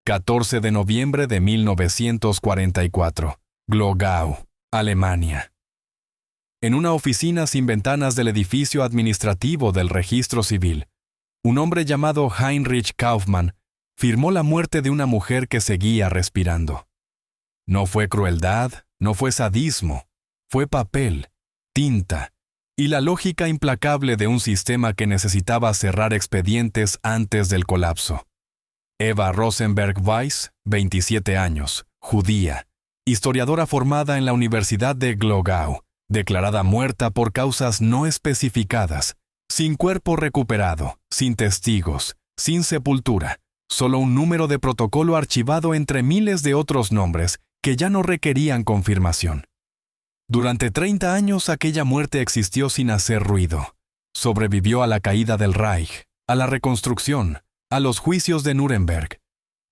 14 de noviembre de 1944, Glogau, Alemania. En una oficina sin ventanas del edificio administrativo del Registro Civil, un hombre llamado Heinrich Kaufmann firmó la muerte de una mujer que seguía respirando. No fue crueldad, no fue sadismo, fue papel, tinta y la lógica implacable de un sistema que necesitaba cerrar expedientes antes del colapso. Eva Rosenberg Weiss, 27 años, judía, historiadora formada en la Universidad de Glogau, declarada muerta por causas no especificadas, sin cuerpo recuperado, sin testigos, sin sepultura, solo un número de protocolo archivado entre miles de otros nombres que ya no requerían confirmación. Durante 30 años aquella muerte existió sin hacer ruido. Sobrevivió a la caída del Reich, a la reconstrucción, a los juicios de Nuremberg,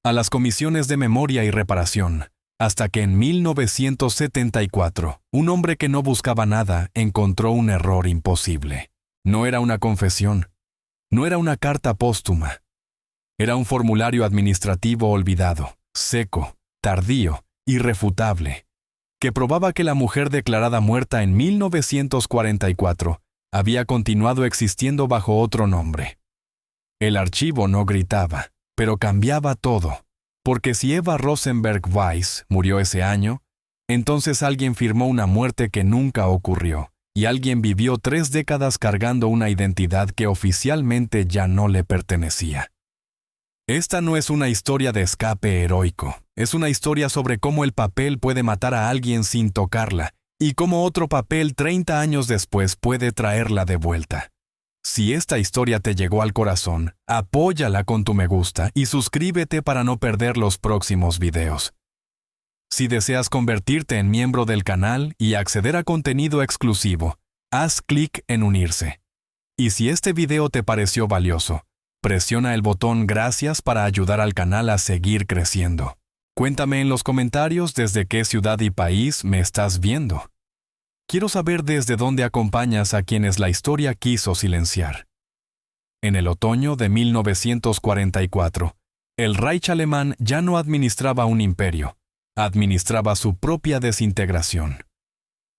a las comisiones de memoria y reparación, hasta que en 1974, un hombre que no buscaba nada encontró un error imposible. No era una confesión, no era una carta póstuma. Era un formulario administrativo olvidado, seco, tardío, irrefutable, que probaba que la mujer declarada muerta en 1944 había continuado existiendo bajo otro nombre. El archivo no gritaba, pero cambiaba todo, porque si Eva Rosenberg Weiss murió ese año, entonces alguien firmó una muerte que nunca ocurrió, y alguien vivió 3 décadas cargando una identidad que oficialmente ya no le pertenecía. Esta no es una historia de escape heroico, es una historia sobre cómo el papel puede matar a alguien sin tocarla, y cómo otro papel 30 años después puede traerla de vuelta. Si esta historia te llegó al corazón, apóyala con tu me gusta y suscríbete para no perder los próximos videos. Si deseas convertirte en miembro del canal y acceder a contenido exclusivo, haz clic en unirse. Y si este video te pareció valioso, presiona el botón gracias para ayudar al canal a seguir creciendo. Cuéntame en los comentarios desde qué ciudad y país me estás viendo. Quiero saber desde dónde acompañas a quienes la historia quiso silenciar. En el otoño de 1944, el Reich alemán ya no administraba un imperio, administraba su propia desintegración.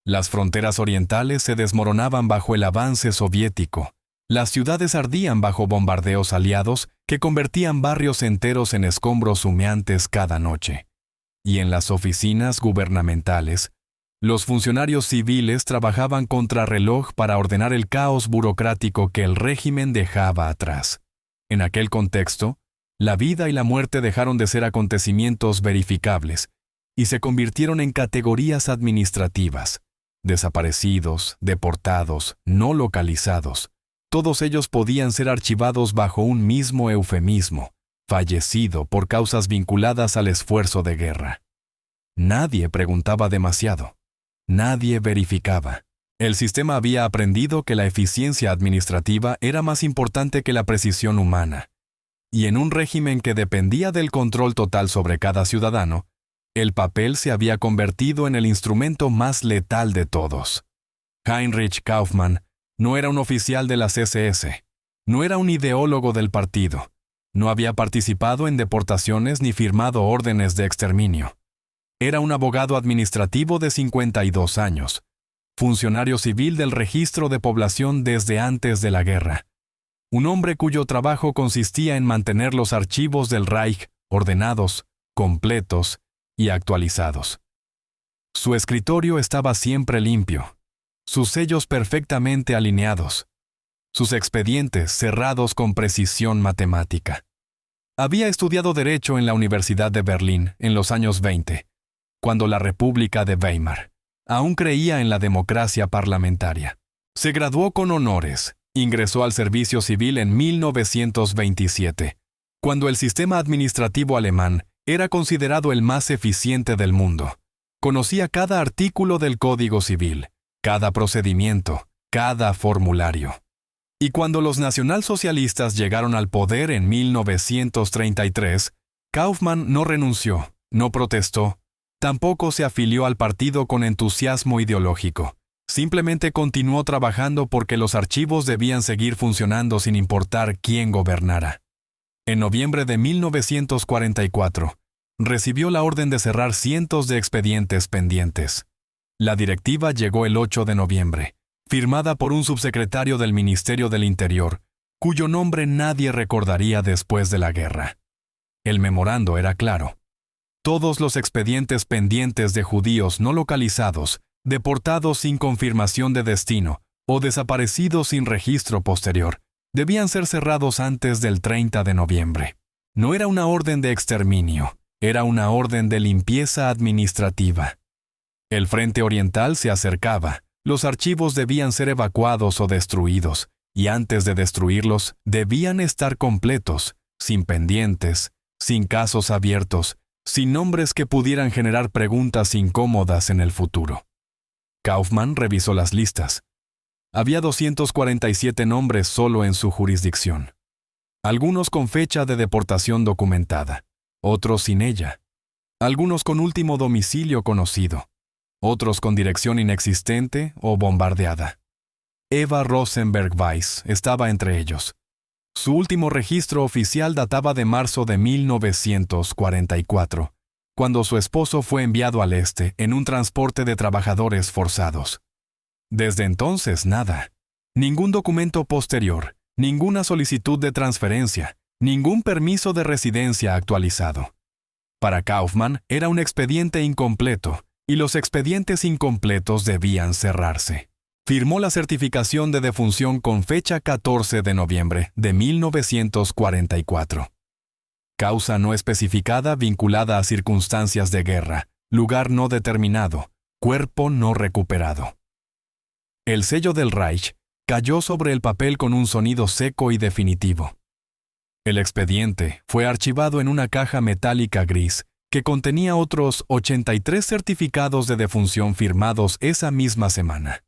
Las fronteras orientales se desmoronaban bajo el avance soviético, las ciudades ardían bajo bombardeos aliados que convertían barrios enteros en escombros humeantes cada noche. Y en las oficinas gubernamentales, los funcionarios civiles trabajaban contrarreloj para ordenar el caos burocrático que el régimen dejaba atrás. En aquel contexto, la vida y la muerte dejaron de ser acontecimientos verificables y se convirtieron en categorías administrativas. Desaparecidos, deportados, no localizados. Todos ellos podían ser archivados bajo un mismo eufemismo: fallecido por causas vinculadas al esfuerzo de guerra. Nadie preguntaba demasiado. Nadie verificaba. El sistema había aprendido que la eficiencia administrativa era más importante que la precisión humana. Y en un régimen que dependía del control total sobre cada ciudadano, el papel se había convertido en el instrumento más letal de todos. Heinrich Kaufmann no era un oficial de las SS, no era un ideólogo del partido, no había participado en deportaciones ni firmado órdenes de exterminio. Era un abogado administrativo de 52 años, funcionario civil del registro de población desde antes de la guerra. Un hombre cuyo trabajo consistía en mantener los archivos del Reich ordenados, completos y actualizados. Su escritorio estaba siempre limpio, sus sellos perfectamente alineados, sus expedientes cerrados con precisión matemática. Había estudiado Derecho en la Universidad de Berlín en los años 20, cuando la República de Weimar aún creía en la democracia parlamentaria. Se graduó con honores, ingresó al servicio civil en 1927, cuando el sistema administrativo alemán era considerado el más eficiente del mundo. Conocía cada artículo del Código Civil, cada procedimiento, cada formulario. Y cuando los nacionalsocialistas llegaron al poder en 1933, Kaufmann no renunció, no protestó, tampoco se afilió al partido con entusiasmo ideológico. Simplemente continuó trabajando porque los archivos debían seguir funcionando sin importar quién gobernara. En noviembre de 1944, recibió la orden de cerrar cientos de expedientes pendientes. La directiva llegó el 8 de noviembre, firmada por un subsecretario del Ministerio del Interior, cuyo nombre nadie recordaría después de la guerra. El memorando era claro. Todos los expedientes pendientes de judíos no localizados, deportados sin confirmación de destino o desaparecidos sin registro posterior, debían ser cerrados antes del 30 de noviembre. No era una orden de exterminio, era una orden de limpieza administrativa. El frente oriental se acercaba, los archivos debían ser evacuados o destruidos, y antes de destruirlos, debían estar completos, sin pendientes, sin casos abiertos, sin nombres que pudieran generar preguntas incómodas en el futuro. Kaufman revisó las listas. Había 247 nombres solo en su jurisdicción. Algunos con fecha de deportación documentada, otros sin ella. Algunos con último domicilio conocido, otros con dirección inexistente o bombardeada. Eva Rosenberg Weiss estaba entre ellos. Su último registro oficial databa de marzo de 1944, cuando su esposo fue enviado al este en un transporte de trabajadores forzados. Desde entonces, nada. Ningún documento posterior, ninguna solicitud de transferencia, ningún permiso de residencia actualizado. Para Kaufman era un expediente incompleto, y los expedientes incompletos debían cerrarse. Firmó la certificación de defunción con fecha 14 de noviembre de 1944. Causa no especificada vinculada a circunstancias de guerra, lugar no determinado, cuerpo no recuperado. El sello del Reich cayó sobre el papel con un sonido seco y definitivo. El expediente fue archivado en una caja metálica gris que contenía otros 83 certificados de defunción firmados esa misma semana.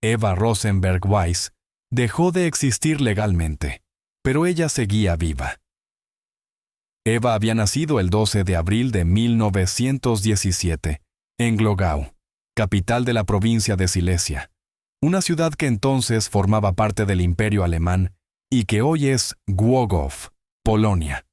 Eva Rosenberg Weiss dejó de existir legalmente, pero ella seguía viva. Eva había nacido el 12 de abril de 1917, en Glogau, capital de la provincia de Silesia, una ciudad que entonces formaba parte del Imperio Alemán y que hoy es Głogów, Polonia.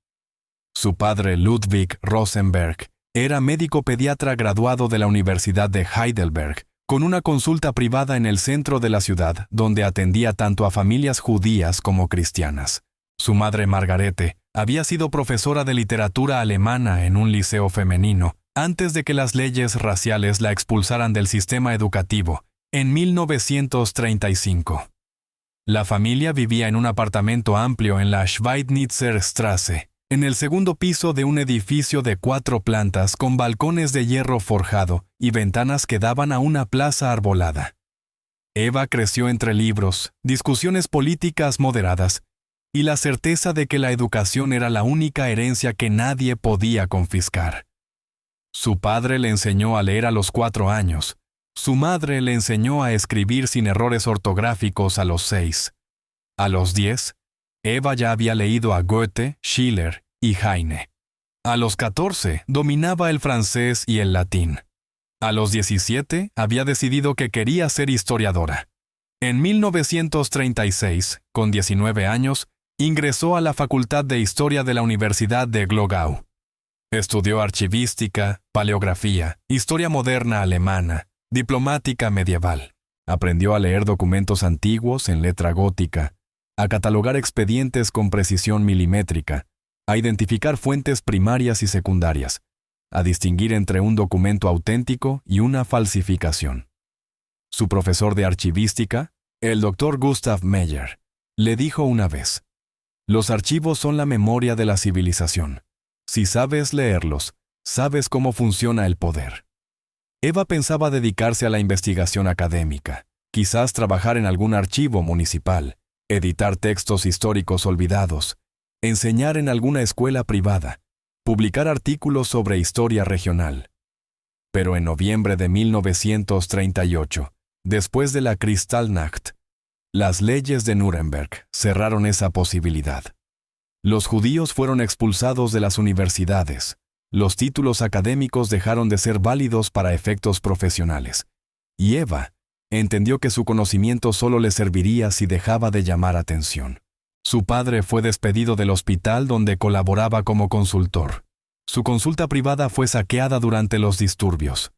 Su padre Ludwig Rosenberg era médico pediatra graduado de la Universidad de Heidelberg, con una consulta privada en el centro de la ciudad, donde atendía tanto a familias judías como cristianas. Su madre Margarete había sido profesora de literatura alemana en un liceo femenino, antes de que las leyes raciales la expulsaran del sistema educativo, en 1935. La familia vivía en un apartamento amplio en la Schweidnitzer Straße, en el segundo piso de un edificio de 4 plantas con balcones de hierro forjado y ventanas que daban a una plaza arbolada. Eva creció entre libros, discusiones políticas moderadas y la certeza de que la educación era la única herencia que nadie podía confiscar. Su padre le enseñó a leer a los 4 años. Su madre le enseñó a escribir sin errores ortográficos a los 6. A los 10, Eva ya había leído a Goethe, Schiller y Heine. A los 14, dominaba el francés y el latín. A los 17, había decidido que quería ser historiadora. En 1936, con 19 años, ingresó a la Facultad de Historia de la Universidad de Glogau. Estudió archivística, paleografía, historia moderna alemana, diplomática medieval. Aprendió a leer documentos antiguos en letra gótica, a catalogar expedientes con precisión milimétrica, a identificar fuentes primarias y secundarias, a distinguir entre un documento auténtico y una falsificación. Su profesor de archivística, el Dr. Gustav Meyer, le dijo una vez: «Los archivos son la memoria de la civilización. Si sabes leerlos, sabes cómo funciona el poder». Eva pensaba dedicarse a la investigación académica, quizás trabajar en algún archivo municipal, editar textos históricos olvidados, enseñar en alguna escuela privada, publicar artículos sobre historia regional. Pero en noviembre de 1938, después de la Kristallnacht, las leyes de Nuremberg cerraron esa posibilidad. Los judíos fueron expulsados de las universidades. Los títulos académicos dejaron de ser válidos para efectos profesionales. Y Eva entendió que su conocimiento solo le serviría si dejaba de llamar atención. Su padre fue despedido del hospital donde colaboraba como consultor. Su consulta privada fue saqueada durante los disturbios.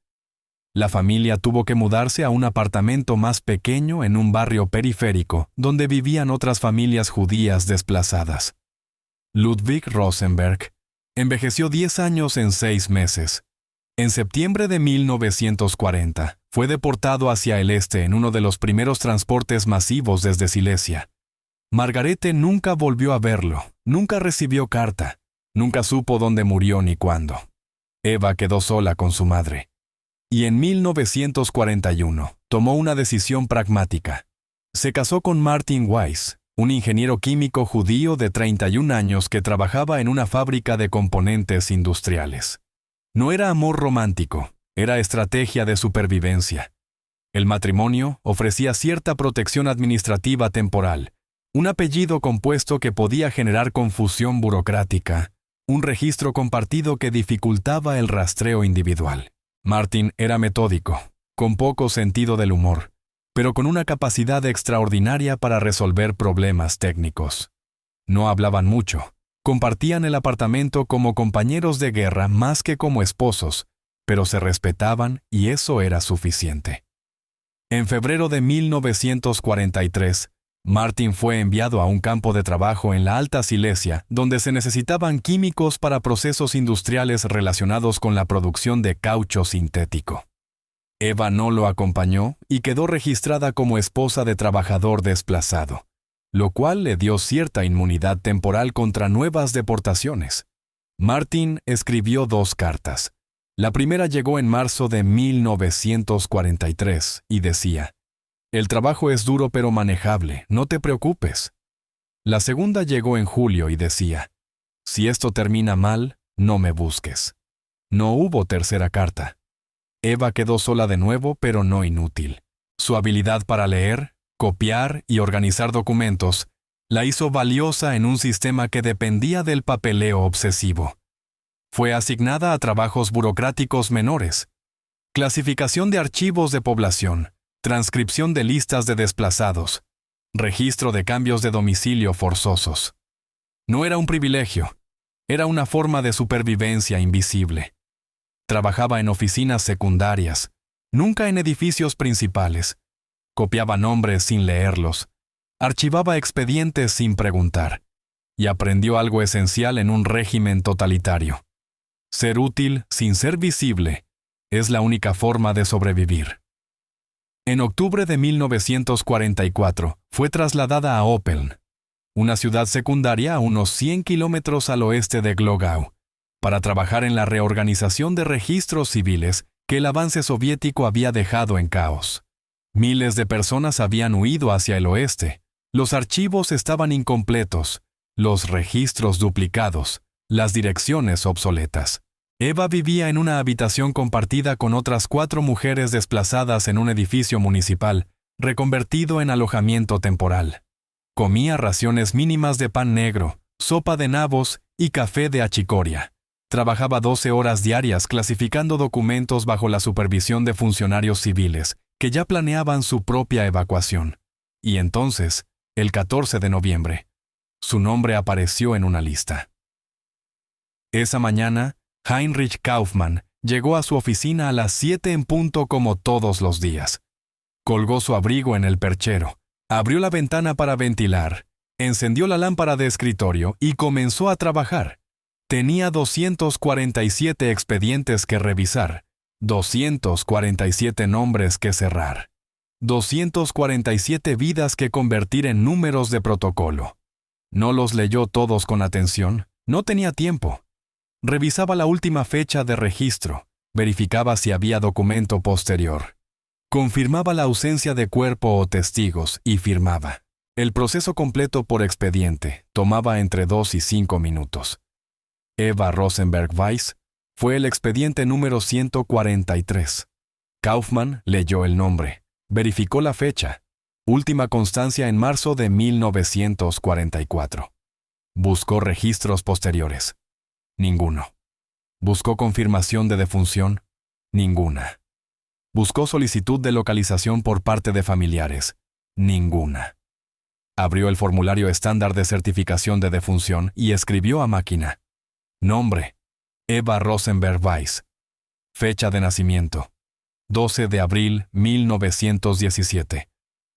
La familia tuvo que mudarse a un apartamento más pequeño en un barrio periférico, donde vivían otras familias judías desplazadas. Ludwig Rosenberg envejeció 10 años en 6 meses. En septiembre de 1940, fue deportado hacia el este en uno de los primeros transportes masivos desde Silesia. Margarete nunca volvió a verlo, nunca recibió carta, nunca supo dónde murió ni cuándo. Eva quedó sola con su madre. Y en 1941 tomó una decisión pragmática. Se casó con Martin Weiss, un ingeniero químico judío de 31 años que trabajaba en una fábrica de componentes industriales. No era amor romántico, era estrategia de supervivencia. El matrimonio ofrecía cierta protección administrativa temporal, un apellido compuesto que podía generar confusión burocrática, un registro compartido que dificultaba el rastreo individual. Martin era metódico, con poco sentido del humor, pero con una capacidad extraordinaria para resolver problemas técnicos. No hablaban mucho, compartían el apartamento como compañeros de guerra más que como esposos, pero se respetaban y eso era suficiente. En febrero de 1943, Martin fue enviado a un campo de trabajo en la Alta Silesia, donde se necesitaban químicos para procesos industriales relacionados con la producción de caucho sintético. Eva no lo acompañó y quedó registrada como esposa de trabajador desplazado, lo cual le dio cierta inmunidad temporal contra nuevas deportaciones. Martin escribió 2 cartas. La primera llegó en marzo de 1943 y decía: «El trabajo es duro pero manejable, no te preocupes». La segunda llegó en julio y decía: «Si esto termina mal, no me busques». No hubo tercera carta. Eva quedó sola de nuevo, pero no inútil. Su habilidad para leer, copiar y organizar documentos la hizo valiosa en un sistema que dependía del papeleo obsesivo. Fue asignada a trabajos burocráticos menores: clasificación de archivos de población, transcripción de listas de desplazados, registro de cambios de domicilio forzosos. No era un privilegio, era una forma de supervivencia invisible. Trabajaba en oficinas secundarias, nunca en edificios principales. Copiaba nombres sin leerlos, archivaba expedientes sin preguntar, y aprendió algo esencial en un régimen totalitario. Ser útil sin ser visible es la única forma de sobrevivir. En octubre de 1944 fue trasladada a Oppeln, una ciudad secundaria a unos 100 kilómetros al oeste de Glogau, para trabajar en la reorganización de registros civiles que el avance soviético había dejado en caos. Miles de personas habían huido hacia el oeste, los archivos estaban incompletos, los registros duplicados, las direcciones obsoletas. Eva vivía en una habitación compartida con otras 4 mujeres desplazadas en un edificio municipal, reconvertido en alojamiento temporal. Comía raciones mínimas de pan negro, sopa de nabos y café de achicoria. Trabajaba 12 horas diarias clasificando documentos bajo la supervisión de funcionarios civiles, que ya planeaban su propia evacuación. Y entonces, el 14 de noviembre, su nombre apareció en una lista. Esa mañana, Heinrich Kaufmann llegó a su oficina a las 7 en punto como todos los días. Colgó su abrigo en el perchero, abrió la ventana para ventilar, encendió la lámpara de escritorio y comenzó a trabajar. Tenía 247 expedientes que revisar, 247 nombres que cerrar, 247 vidas que convertir en números de protocolo. No los leyó todos con atención, no tenía tiempo. Revisaba la última fecha de registro, verificaba si había documento posterior. Confirmaba la ausencia de cuerpo o testigos y firmaba. El proceso completo por expediente tomaba entre 2 y 5 minutos. Eva Rosenberg Weiss fue el expediente número 143. Kaufmann leyó el nombre, verificó la fecha. Última constancia en marzo de 1944. Buscó registros posteriores. Ninguno. Buscó confirmación de defunción. Ninguna. Buscó solicitud de localización por parte de familiares. Ninguna. Abrió el formulario estándar de certificación de defunción y escribió a máquina. Nombre: Eva Rosenberg Weiss. Fecha de nacimiento: 12 de abril 1917.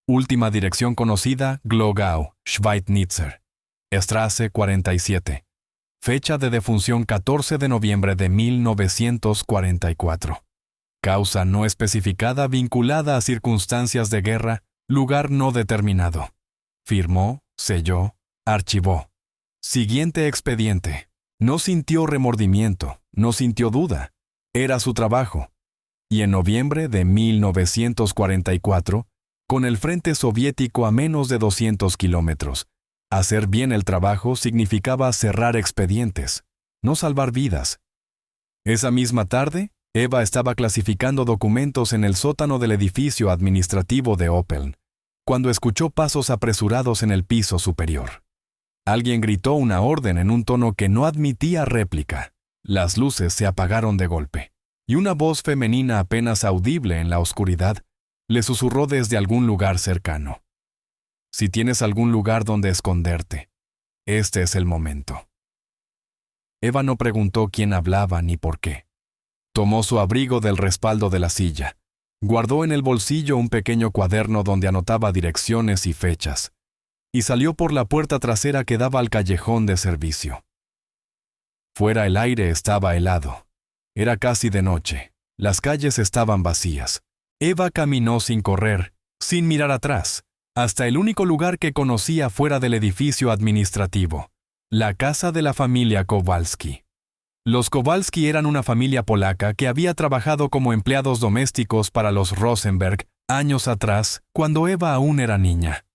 Última dirección conocida: Glogau, Schweidnitzer. Straße 47. Fecha de defunción: 14 de noviembre de 1944. Causa no especificada vinculada a circunstancias de guerra, lugar no determinado. Firmó, selló, archivó. Siguiente expediente. No sintió remordimiento, no sintió duda. Era su trabajo. Y en noviembre de 1944, con el frente soviético a menos de 200 kilómetros, hacer bien el trabajo significaba cerrar expedientes, no salvar vidas. Esa misma tarde, Eva estaba clasificando documentos en el sótano del edificio administrativo de Oppeln, cuando escuchó pasos apresurados en el piso superior. Alguien gritó una orden en un tono que no admitía réplica. Las luces se apagaron de golpe, y una voz femenina apenas audible en la oscuridad le susurró desde algún lugar cercano. Si tienes algún lugar donde esconderte, este es el momento. Eva no preguntó quién hablaba ni por qué. Tomó su abrigo del respaldo de la silla. Guardó en el bolsillo un pequeño cuaderno donde anotaba direcciones y fechas, y salió por la puerta trasera que daba al callejón de servicio. Fuera el aire estaba helado. Era casi de noche. Las calles estaban vacías. Eva caminó sin correr, sin mirar atrás, hasta el único lugar que conocía fuera del edificio administrativo, la casa de la familia Kowalski. Los Kowalski eran una familia polaca que había trabajado como empleados domésticos para los Rosenberg años atrás, cuando Eva aún era niña.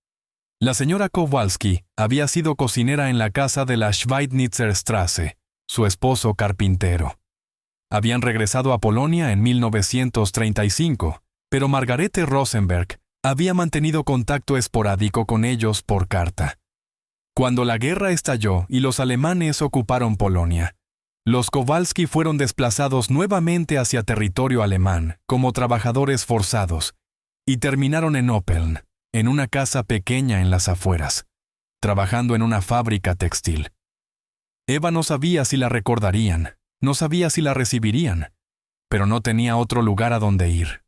La señora Kowalski había sido cocinera en la casa de la Schweidnitzer Straße, su esposo carpintero. Habían regresado a Polonia en 1935, pero Margarete Rosenberg había mantenido contacto esporádico con ellos por carta. Cuando la guerra estalló y los alemanes ocuparon Polonia, los Kowalski fueron desplazados nuevamente hacia territorio alemán como trabajadores forzados y terminaron en Oppeln, en una casa pequeña en las afueras, trabajando en una fábrica textil. Eva no sabía si la recordarían, no sabía si la recibirían, pero no tenía otro lugar a donde ir.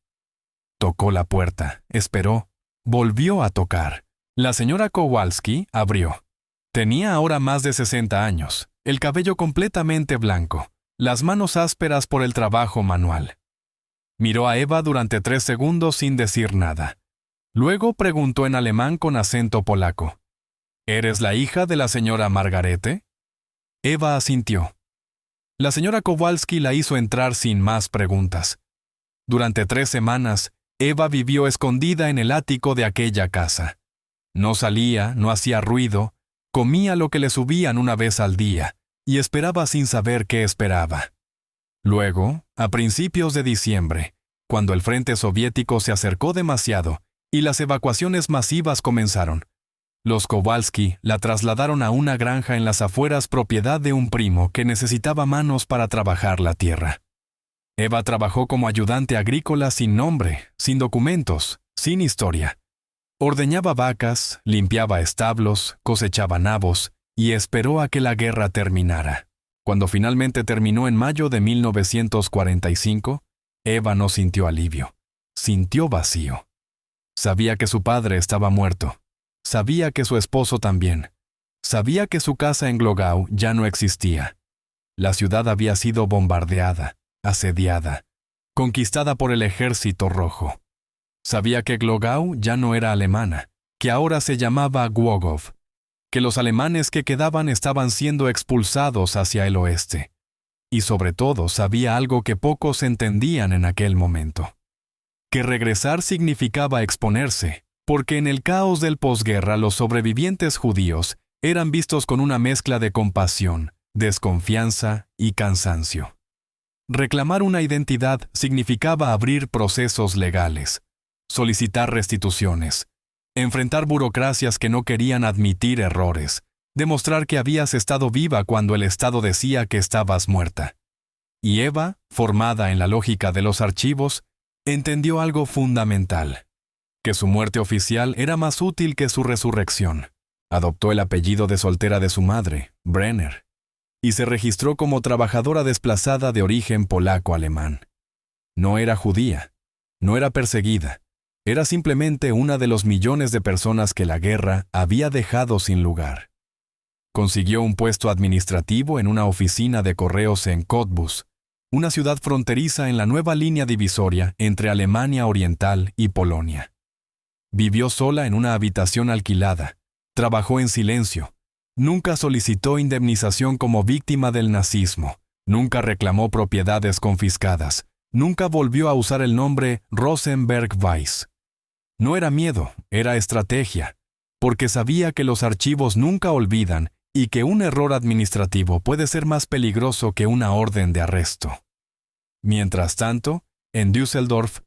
Tocó la puerta, esperó, volvió a tocar. La señora Kowalski abrió. Tenía ahora más de 60 años, el cabello completamente blanco, las manos ásperas por el trabajo manual. Miró a Eva durante 3 segundos sin decir nada. Luego preguntó en alemán con acento polaco: ¿Eres la hija de la señora Margarete? Eva asintió. La señora Kowalski la hizo entrar sin más preguntas. Durante 3 semanas, Eva vivió escondida en el ático de aquella casa. No salía, no hacía ruido, comía lo que le subían una vez al día, y esperaba sin saber qué esperaba. Luego, a principios de diciembre, cuando el frente soviético se acercó demasiado y las evacuaciones masivas comenzaron, los Kowalski la trasladaron a una granja en las afueras propiedad de un primo que necesitaba manos para trabajar la tierra. Eva trabajó como ayudante agrícola sin nombre, sin documentos, sin historia. Ordeñaba vacas, limpiaba establos, cosechaba nabos y esperó a que la guerra terminara. Cuando finalmente terminó en mayo de 1945, Eva no sintió alivio, sintió vacío. Sabía que su padre estaba muerto. Sabía que su esposo también. Sabía que su casa en Glogau ya no existía. La ciudad había sido bombardeada, asediada, conquistada por el Ejército Rojo. Sabía que Glogau ya no era alemana, que ahora se llamaba Głogów, que los alemanes que quedaban estaban siendo expulsados hacia el oeste. Y sobre todo sabía algo que pocos entendían en aquel momento: que regresar significaba exponerse, porque en el caos del posguerra los sobrevivientes judíos eran vistos con una mezcla de compasión, desconfianza y cansancio. Reclamar una identidad significaba abrir procesos legales, solicitar restituciones, enfrentar burocracias que no querían admitir errores, demostrar que habías estado viva cuando el Estado decía que estabas muerta. Y Eva, formada en la lógica de los archivos, entendió algo fundamental: que su muerte oficial era más útil que su resurrección. Adoptó el apellido de soltera de su madre, Brenner, y se registró como trabajadora desplazada de origen polaco-alemán. No era judía, no era perseguida, era simplemente una de los millones de personas que la guerra había dejado sin lugar. Consiguió un puesto administrativo en una oficina de correos en Cottbus, una ciudad fronteriza en la nueva línea divisoria entre Alemania Oriental y Polonia. Vivió sola en una habitación alquilada, trabajó en silencio, nunca solicitó indemnización como víctima del nazismo, nunca reclamó propiedades confiscadas, nunca volvió a usar el nombre Rosenberg Weiss. No era miedo, era estrategia, porque sabía que los archivos nunca olvidan y que un error administrativo puede ser más peligroso que una orden de arresto. Mientras tanto, en Düsseldorf,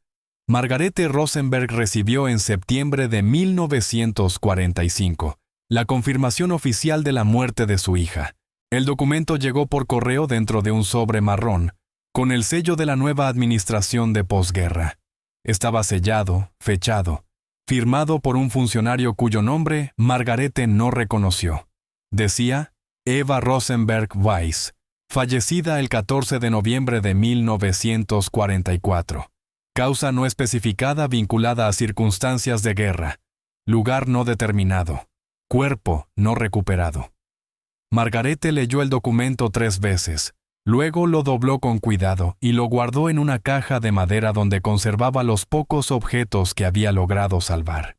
Margarete Rosenberg recibió en septiembre de 1945 la confirmación oficial de la muerte de su hija. El documento llegó por correo dentro de un sobre marrón, con el sello de la nueva administración de posguerra. Estaba sellado, fechado, firmado por un funcionario cuyo nombre Margarete no reconoció. Decía Eva Rosenberg Weiss, fallecida el 14 de noviembre de 1944. Causa no especificada vinculada a circunstancias de guerra. Lugar no determinado. Cuerpo no recuperado. Margarete leyó el documento 3 veces. Luego lo dobló con cuidado y lo guardó en una caja de madera donde conservaba los pocos objetos que había logrado salvar.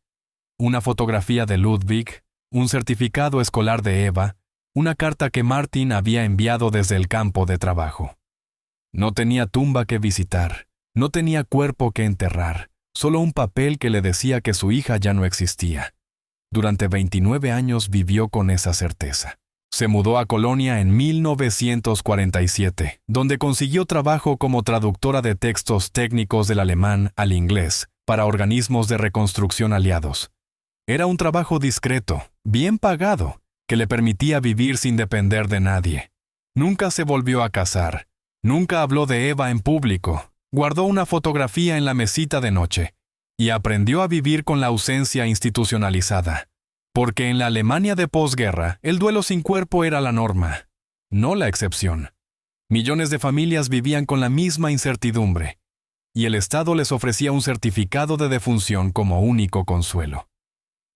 Una fotografía de Ludwig, un certificado escolar de Eva, una carta que Martin había enviado desde el campo de trabajo. No tenía tumba que visitar, no tenía cuerpo que enterrar, solo un papel que le decía que su hija ya no existía. Durante 29 años vivió con esa certeza. Se mudó a Colonia en 1947, donde consiguió trabajo como traductora de textos técnicos del alemán al inglés para organismos de reconstrucción aliados. Era un trabajo discreto, bien pagado, que le permitía vivir sin depender de nadie. Nunca se volvió a casar, nunca habló de Eva en público, guardó una fotografía en la mesita de noche y aprendió a vivir con la ausencia institucionalizada. Porque en la Alemania de posguerra, el duelo sin cuerpo era la norma, no la excepción. Millones de familias vivían con la misma incertidumbre, y el Estado les ofrecía un certificado de defunción como único consuelo.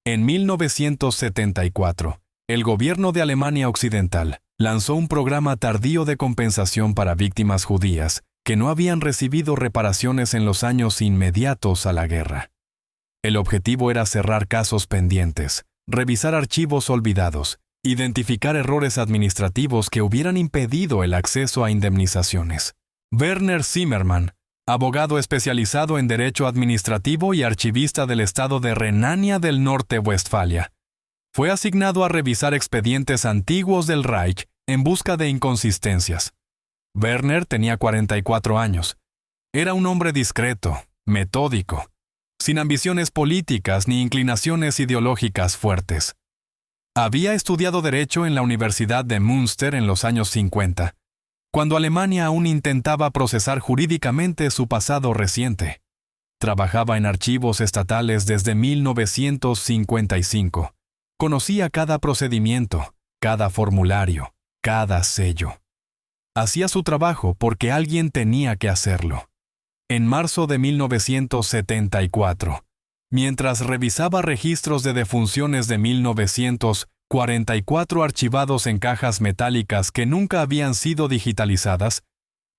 En 1974, el gobierno de Alemania Occidental lanzó un programa tardío de compensación para víctimas judías que no habían recibido reparaciones en los años inmediatos a la guerra. El objetivo era cerrar casos pendientes, revisar archivos olvidados, identificar errores administrativos que hubieran impedido el acceso a indemnizaciones. Werner Zimmermann, abogado especializado en derecho administrativo y archivista del estado de Renania del Norte-Westfalia, fue asignado a revisar expedientes antiguos del Reich en busca de inconsistencias. Werner tenía 44 años. Era un hombre discreto, metódico, sin ambiciones políticas ni inclinaciones ideológicas fuertes. Había estudiado Derecho en la Universidad de Münster en los años 50, cuando Alemania aún intentaba procesar jurídicamente su pasado reciente. Trabajaba en archivos estatales desde 1955. Conocía cada procedimiento, cada formulario, cada sello. Hacía su trabajo porque alguien tenía que hacerlo. En marzo de 1974, mientras revisaba registros de defunciones de 1944 archivados en cajas metálicas que nunca habían sido digitalizadas,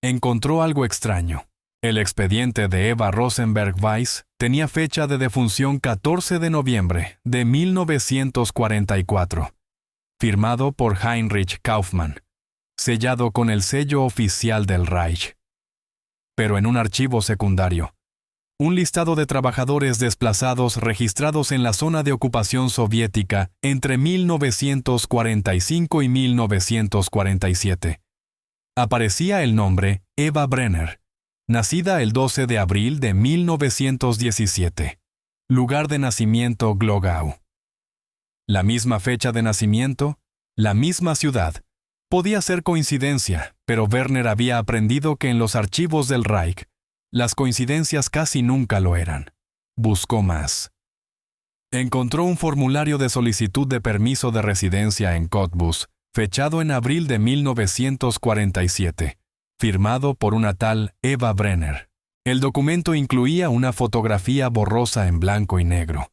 encontró algo extraño. El expediente de Eva Rosenberg Weiss tenía fecha de defunción 14 de noviembre de 1944, firmado por Heinrich Kaufmann, sellado con el sello oficial del Reich. Pero en un archivo secundario, un listado de trabajadores desplazados registrados en la zona de ocupación soviética entre 1945 y 1947. Aparecía el nombre Eva Brenner, nacida el 12 de abril de 1917. Lugar de nacimiento Glogau. La misma fecha de nacimiento, la misma ciudad. Podía ser coincidencia, pero Werner había aprendido que en los archivos del Reich, las coincidencias casi nunca lo eran. Buscó más. encontró un formulario de solicitud de permiso de residencia en Cottbus, fechado en abril de 1947, firmado por una tal Eva Brenner. El documento incluía una fotografía borrosa en blanco y negro,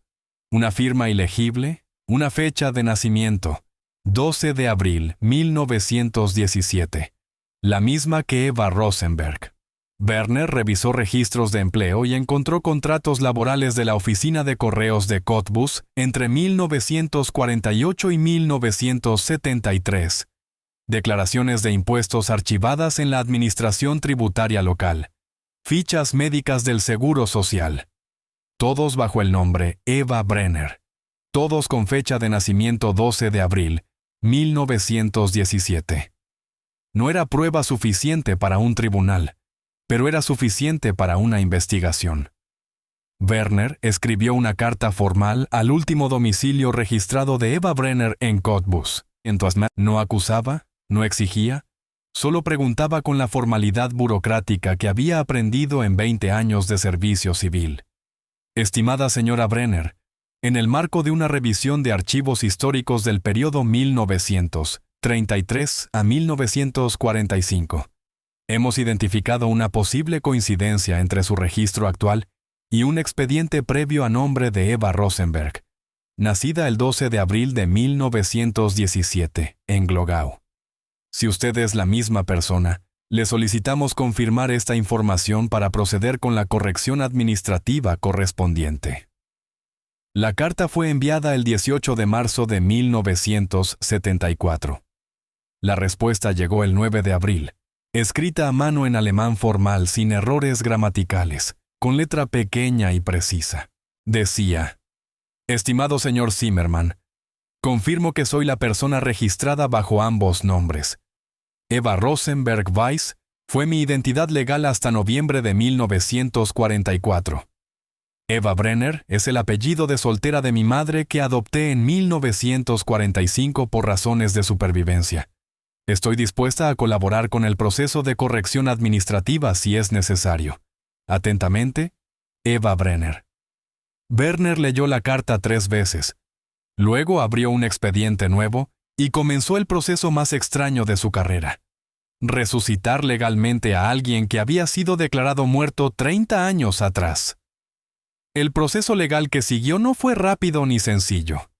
una firma ilegible, una fecha de nacimiento, 12 de abril 1917, la misma que Eva Rosenberg. Werner revisó registros de empleo y encontró contratos laborales de la oficina de correos de Cottbus entre 1948 y 1973, declaraciones de impuestos archivadas en la administración tributaria local, fichas médicas del Seguro Social, todos bajo el nombre Eva Brenner, todos con fecha de nacimiento 12 de abril 1917. No era prueba suficiente para un tribunal, pero era suficiente para una investigación. Werner escribió una carta formal al último domicilio registrado de Eva Brenner en Cottbus. Entonces, no acusaba, no exigía, solo preguntaba con la formalidad burocrática que había aprendido en 20 años de servicio civil. Estimada señora Brenner, en el marco de una revisión de archivos históricos del periodo 1933 a 1945, hemos identificado una posible coincidencia entre su registro actual y un expediente previo a nombre de Eva Rosenberg, nacida el 12 de abril de 1917 en Glogau. Si usted es la misma persona, le solicitamos confirmar esta información para proceder con la corrección administrativa correspondiente. La carta fue enviada el 18 de marzo de 1974. La respuesta llegó el 9 de abril, escrita a mano en alemán formal sin errores gramaticales, con letra pequeña y precisa. Decía: Estimado señor Zimmermann, confirmo que soy la persona registrada bajo ambos nombres. Eva Rosenberg Weiss fue mi identidad legal hasta noviembre de 1944. Eva Brenner es el apellido de soltera de mi madre que adopté en 1945 por razones de supervivencia. Estoy dispuesta a colaborar con el proceso de corrección administrativa si es necesario. Atentamente, Eva Brenner. Werner leyó la carta 3 veces. Luego abrió un expediente nuevo y comenzó el proceso más extraño de su carrera: resucitar legalmente a alguien que había sido declarado muerto 30 años atrás. El proceso legal que siguió no fue rápido ni sencillo.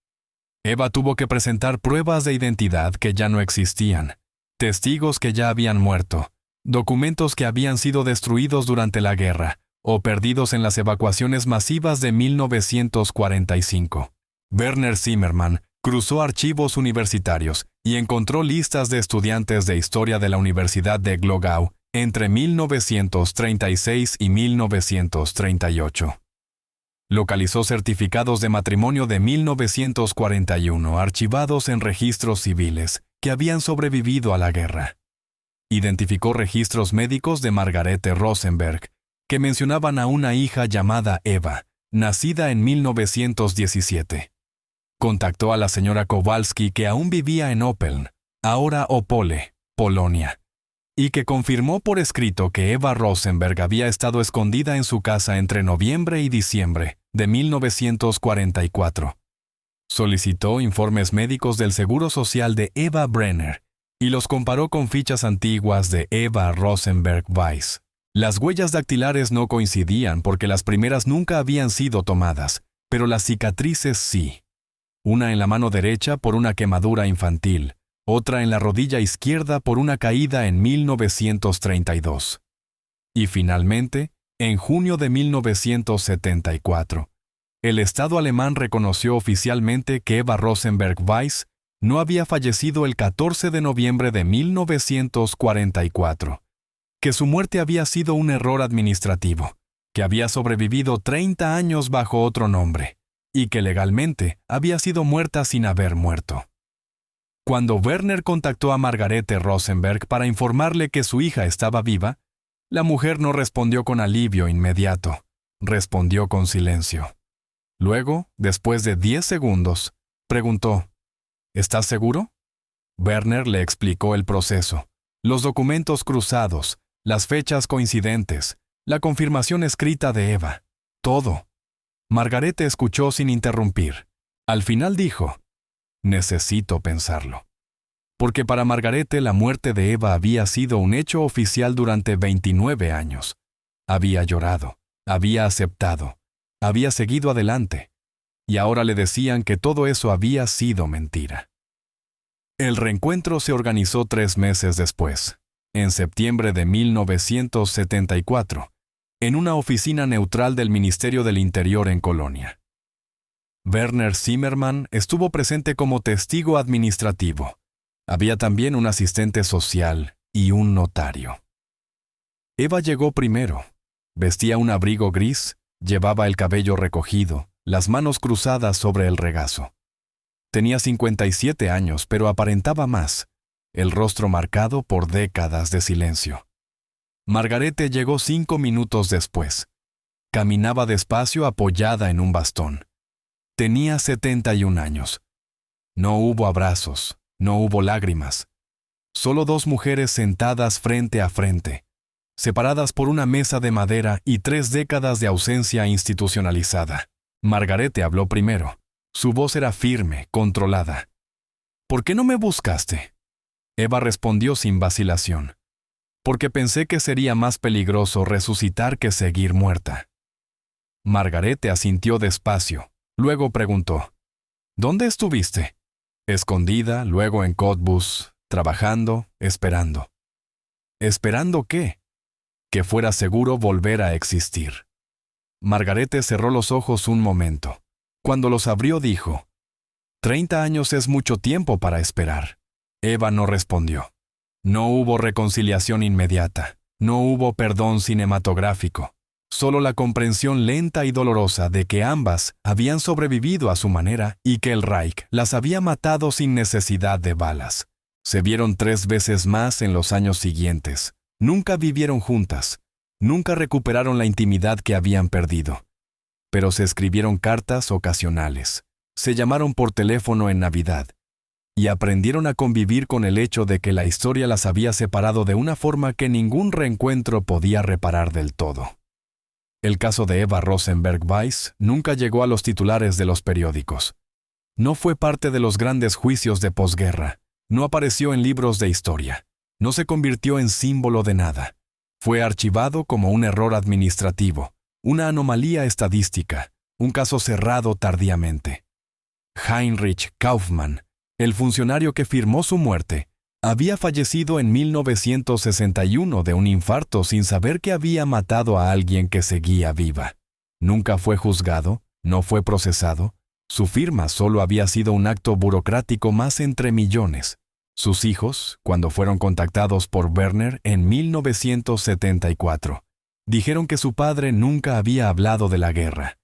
Eva tuvo que presentar pruebas de identidad que ya no existían, testigos que ya habían muerto, documentos que habían sido destruidos durante la guerra o perdidos en las evacuaciones masivas de 1945. Werner Zimmermann cruzó archivos universitarios y encontró listas de estudiantes de historia de la Universidad de Glogau entre 1936 y 1938. Localizó certificados de matrimonio de 1941 archivados en registros civiles que habían sobrevivido a la guerra. Identificó registros médicos de Margarete Rosenberg que mencionaban a una hija llamada Eva, nacida en 1917. Contactó a la señora Kowalski, que aún vivía en Opeln, ahora Opole, Polonia, y que confirmó por escrito que Eva Rosenberg había estado escondida en su casa entre noviembre y diciembre de 1944. Solicitó informes médicos del Seguro Social de Eva Brenner y los comparó con fichas antiguas de Eva Rosenberg Weiss. Las huellas dactilares no coincidían porque las primeras nunca habían sido tomadas, pero las cicatrices sí. Una en la mano derecha por una quemadura infantil, otra en la rodilla izquierda por una caída en 1932. Y finalmente, en junio de 1974, el Estado alemán reconoció oficialmente que Eva Rosenberg Weiss no había fallecido el 14 de noviembre de 1944, que su muerte había sido un error administrativo, que había sobrevivido 30 años bajo otro nombre, y que legalmente había sido muerta sin haber muerto. Cuando Werner contactó a Margarete Rosenberg para informarle que su hija estaba viva, la mujer no respondió con alivio inmediato, respondió con silencio. Luego, después de 10 segundos, preguntó: ¿Estás seguro? Werner le explicó el proceso, los documentos cruzados, las fechas coincidentes, la confirmación escrita de Eva, todo. Margarete escuchó sin interrumpir. Al final dijo: «Necesito pensarlo». Porque para Margarete la muerte de Eva había sido un hecho oficial durante 29 años. Había llorado, había aceptado, había seguido adelante. Y ahora le decían que todo eso había sido mentira. El reencuentro se organizó 3 meses después, en septiembre de 1974, en una oficina neutral del Ministerio del Interior en Colonia. Werner Zimmermann estuvo presente como testigo administrativo. Había también un asistente social y un notario. Eva llegó primero. Vestía un abrigo gris, llevaba el cabello recogido, las manos cruzadas sobre el regazo. Tenía 57 años, pero aparentaba más, el rostro marcado por décadas de silencio. Margarete llegó 5 minutos después. Caminaba despacio apoyada en un bastón. Tenía 71 años. No hubo abrazos, no hubo lágrimas. Solo 2 mujeres sentadas frente a frente, separadas por una mesa de madera y 3 décadas de ausencia institucionalizada. Margarete habló primero. Su voz era firme, controlada. «¿Por qué no me buscaste?». Eva respondió sin vacilación. «Porque pensé que sería más peligroso resucitar que seguir muerta». Margarete asintió despacio. Luego preguntó: «¿Dónde estuviste?». «Escondida, luego en Cottbus, trabajando, esperando». «¿Esperando qué?». «Que fuera seguro volver a existir». Margarete cerró los ojos un momento. Cuando los abrió dijo: «30 años es mucho tiempo para esperar». Eva no respondió. No hubo reconciliación inmediata. No hubo perdón cinematográfico. Solo la comprensión lenta y dolorosa de que ambas habían sobrevivido a su manera y que el Reich las había matado sin necesidad de balas. Se vieron 3 veces más en los años siguientes. Nunca vivieron juntas. Nunca recuperaron la intimidad que habían perdido. Pero se escribieron cartas ocasionales. Se llamaron por teléfono en Navidad. Y aprendieron a convivir con el hecho de que la historia las había separado de una forma que ningún reencuentro podía reparar del todo. El caso de Eva Rosenberg Weiss nunca llegó a los titulares de los periódicos. No fue parte de los grandes juicios de posguerra. No apareció en libros de historia. No se convirtió en símbolo de nada. Fue archivado como un error administrativo, una anomalía estadística, un caso cerrado tardíamente. Heinrich Kaufmann, el funcionario que firmó su muerte, había fallecido en 1961 de un infarto sin saber que había matado a alguien que seguía viva. Nunca fue juzgado, no fue procesado. Su firma solo había sido un acto burocrático más entre millones. Sus hijos, cuando fueron contactados por Werner en 1974, dijeron que su padre nunca había hablado de la guerra,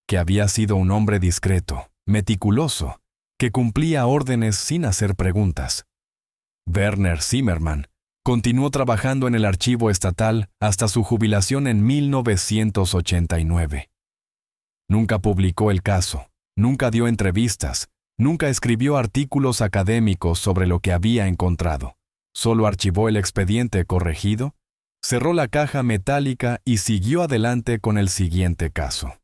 que había sido un hombre discreto, meticuloso, que cumplía órdenes sin hacer preguntas. Werner Zimmermann continuó trabajando en el archivo estatal hasta su jubilación en 1989. Nunca publicó el caso, nunca dio entrevistas, nunca escribió artículos académicos sobre lo que había encontrado. Solo archivó el expediente corregido, cerró la caja metálica y siguió adelante con el siguiente caso.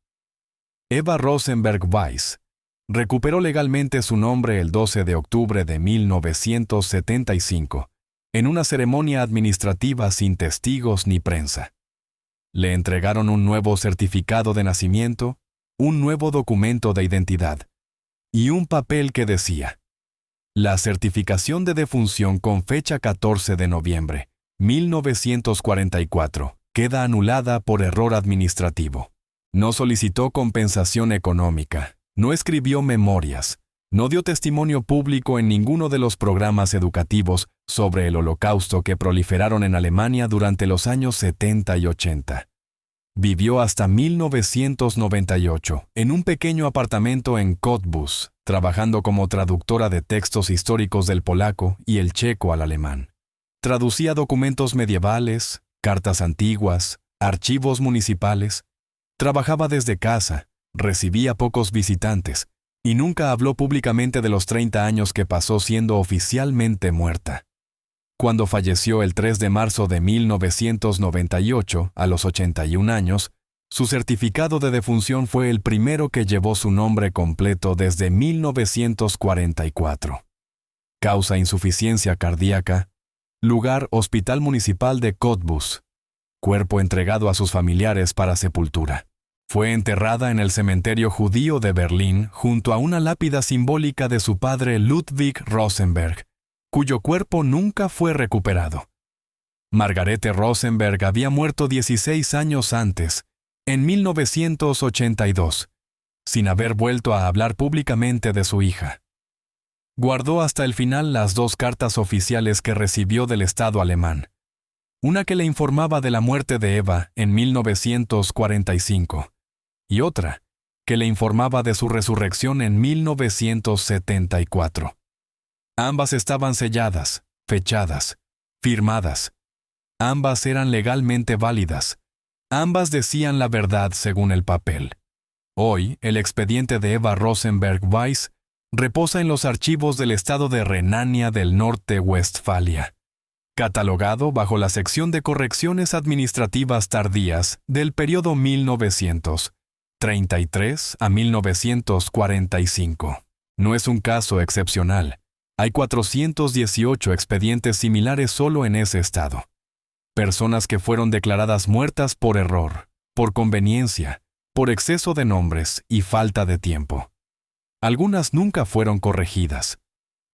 Eva Rosenberg Weiss recuperó legalmente su nombre el 12 de octubre de 1975, en una ceremonia administrativa sin testigos ni prensa. Le entregaron un nuevo certificado de nacimiento, un nuevo documento de identidad y un papel que decía: la certificación de defunción con fecha 14 de noviembre, 1944, queda anulada por error administrativo. No solicitó compensación económica. No escribió memorias, no dio testimonio público en ninguno de los programas educativos sobre el Holocausto que proliferaron en Alemania durante los años 70 y 80. Vivió hasta 1998 en un pequeño apartamento en Cottbus, trabajando como traductora de textos históricos del polaco y el checo al alemán. Traducía documentos medievales, cartas antiguas, archivos municipales. Trabajaba desde casa. Recibía pocos visitantes y nunca habló públicamente de los 30 años que pasó siendo oficialmente muerta. Cuando falleció el 3 de marzo de 1998, a los 81 años, Su certificado de defunción fue el primero que llevó su nombre completo desde 1944. Causa: insuficiencia cardíaca. Lugar: Hospital Municipal de Cottbus. Cuerpo entregado a sus familiares para sepultura. Fue enterrada en el cementerio judío de Berlín junto a una lápida simbólica de su padre Ludwig Rosenberg, cuyo cuerpo nunca fue recuperado. Margarete Rosenberg había muerto 16 años antes, en 1982, sin haber vuelto a hablar públicamente de su hija. Guardó hasta el final las 2 cartas oficiales que recibió del Estado alemán. Una que le informaba de la muerte de Eva en 1945 y otra que le informaba de su resurrección en 1974. Ambas estaban selladas, fechadas, firmadas. Ambas eran legalmente válidas. Ambas decían la verdad según el papel. Hoy, el expediente de Eva Rosenberg Weiss reposa en los archivos del estado de Renania del Norte-Westfalia, catalogado bajo la sección de correcciones administrativas tardías del periodo 1933 a 1945. No es un caso excepcional. Hay 418 expedientes similares solo en ese estado. Personas que fueron declaradas muertas por error, por conveniencia, por exceso de nombres y falta de tiempo. Algunas nunca fueron corregidas.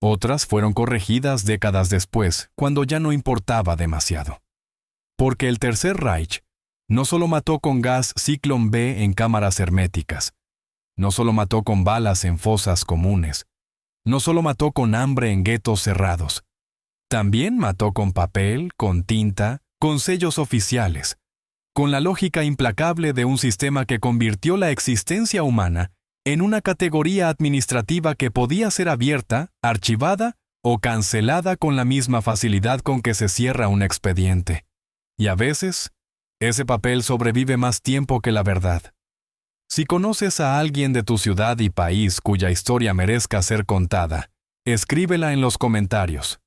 Otras fueron corregidas décadas después, cuando ya no importaba demasiado. Porque el Tercer Reich no solo mató con gas Zyklon B en cámaras herméticas, no solo mató con balas en fosas comunes, no solo mató con hambre en guetos cerrados, también mató con papel, con tinta, con sellos oficiales, con la lógica implacable de un sistema que convirtió la existencia humana en una categoría administrativa que podía ser abierta, archivada o cancelada con la misma facilidad con que se cierra un expediente. Y a veces, ese papel sobrevive más tiempo que la verdad. Si conoces a alguien de tu ciudad y país cuya historia merezca ser contada, escríbela en los comentarios.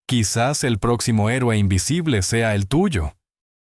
Quizás el próximo héroe invisible sea el tuyo.